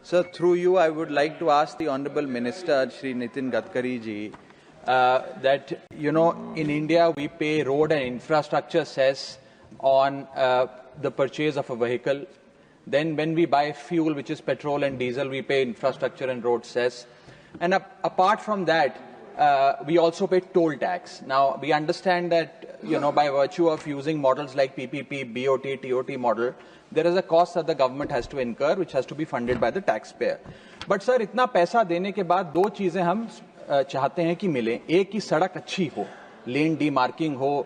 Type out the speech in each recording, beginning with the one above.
Sir, through you, I would like to ask the Honorable Minister, Shri Nitin Gadkari ji, that, in India, we pay road and infrastructure cess on the purchase of a vehicle. Then when we buy fuel, which is petrol and diesel, we pay infrastructure and road cess. And apart from that, we also pay toll tax. Now, we understand that, by virtue of using models like PPP, BOT, TOT model, there is a cost that the government has to incur, which has to be funded by the taxpayer. But sir, इतना पैसा देने के बाद दो चीजें हम चाहते हैं कि मिले. एक की सड़क अच्छी हो, लेन डीमार्किंग हो,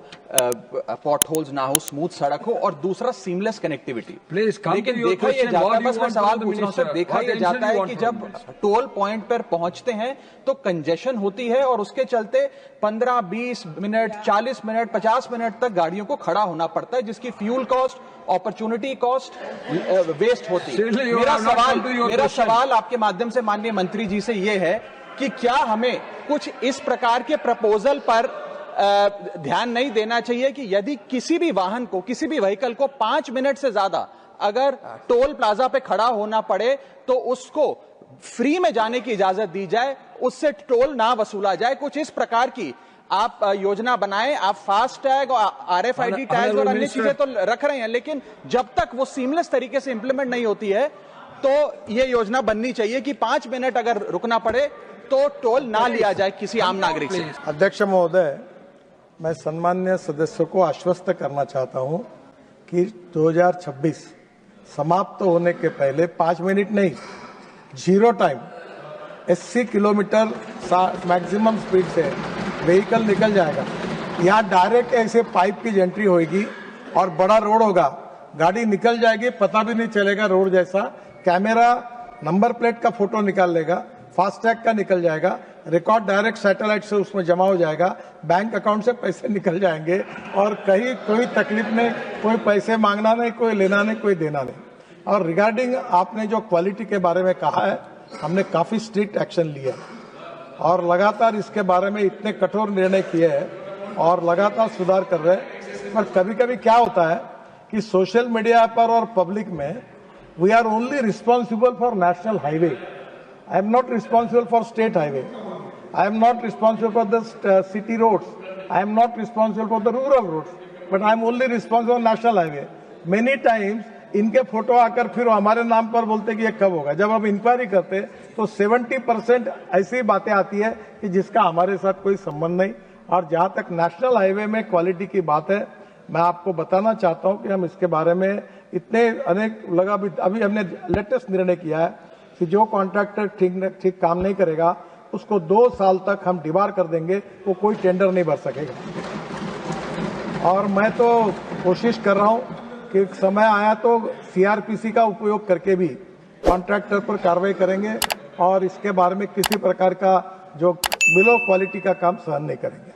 पॉट होल्स ना हो, स्मूथ सड़क हो, और दूसरा सीमलेस कनेक्टिविटी. लेकिन देखा ये जाता है, बस मैं सवाल पूछ रहा हूं सर, देखा ये जाता है कि जब टोल पॉइंट पर पहुंचते हैं तो कंजेशन होती है और उसके चलते 15, 20 मिनट, 40 मिनट, 50 मिनट तक गाड़ियों को खड़ा होना पड़ता है, जिसकी fuel cost, opportunity cost waste होती है. मेरा सवाल आपके माध्यम से माननीय मंत्री जी से ये है कि क्या हमें कुछ इस प्रकार के प्रपोजल पर ध्यान नहीं देना चाहिए कि यदि किसी भी वाहन को, किसी भी व्हीकल को 5 मिनट से ज्यादा अगर टोल प्लाजा पे खड़ा होना पड़े तो उसको फ्री में जाने की इजाजत दी जाए, उससे टोल ना वसूला जाए. कुछ इस प्रकार की आप योजना बनाएं. आप फास्ट टैग और RFID टैग और अन्य चीजें तो रख रहे हैं, लेकिन जब तक वो सीमलेस तरीके से इंप्लीमेंट नहीं होती है तो ये योजना बननी चाहिए कि 5 मिनट अगर रुकना पड़े तो टोल ना लिया जाए किसी आम नागरिक से. अध्यक्ष महोदय, मैं सम्मान्य सदस्यों को आश्वस्त करना चाहता हूं कि 2026 समाप्त होने के पहले 5 मिनट नहीं, 0 टाइम 80 किलोमीटर मैक्सिमम स्पीड से व्हीकल निकल जाएगा. यहाँ डायरेक्ट ऐसे पाइप की एंट्री होगी और बड़ा रोड होगा, गाड़ी निकल जाएगी, पता भी नहीं चलेगा रोड जैसा. कैमरा नंबर प्लेट का फोटो निकाल लेगा, फास्टैग का निकल जाएगा, रिकॉर्ड डायरेक्ट सैटेलाइट से उसमें जमा हो जाएगा, बैंक अकाउंट से पैसे निकल जाएंगे और कहीं कोई तकलीफ नहीं, कोई पैसे मांगना नहीं, कोई लेना नहीं, कोई देना नहीं. और रिगार्डिंग आपने जो क्वालिटी के बारे में कहा है, हमने काफी स्ट्रिक्ट एक्शन लिया और लगातार इसके बारे में इतने कठोर निर्णय किए हैं और लगातार सुधार कर रहे हैं. पर कभी कभी क्या होता है कि सोशल मीडिया पर और पब्लिक में we are only responsible for national highway. I am not responsible for state highway. I am not responsible for the city roads. I am not responsible for the rural roads. But I am only responsible for national highway. Many times इनके photo आकर फिर हमारे नाम पर बोलते कि ये कब होगा. जब हम इंक्वायरी करते तो 70% ऐसी बातें आती है कि जिसका हमारे साथ कोई संबंध नहीं. और जहाँ तक नेशनल हाईवे में क्वालिटी की बात है, मैं आपको बताना चाहता हूँ कि हम इसके बारे में इतने अनेक अभी हमने लेटेस्ट निर्णय किया है कि जो कॉन्ट्रैक्टर ठीक काम नहीं करेगा उसको 2 साल तक हम डिबार कर देंगे, वो कोई टेंडर नहीं भर सकेगा. और मैं तो कोशिश कर रहा हूं कि समय आया तो CRPC का उपयोग करके भी कॉन्ट्रैक्टर पर कार्रवाई करेंगे और इसके बारे में किसी प्रकार का जो बिलो क्वालिटी का काम सहन नहीं करेंगे.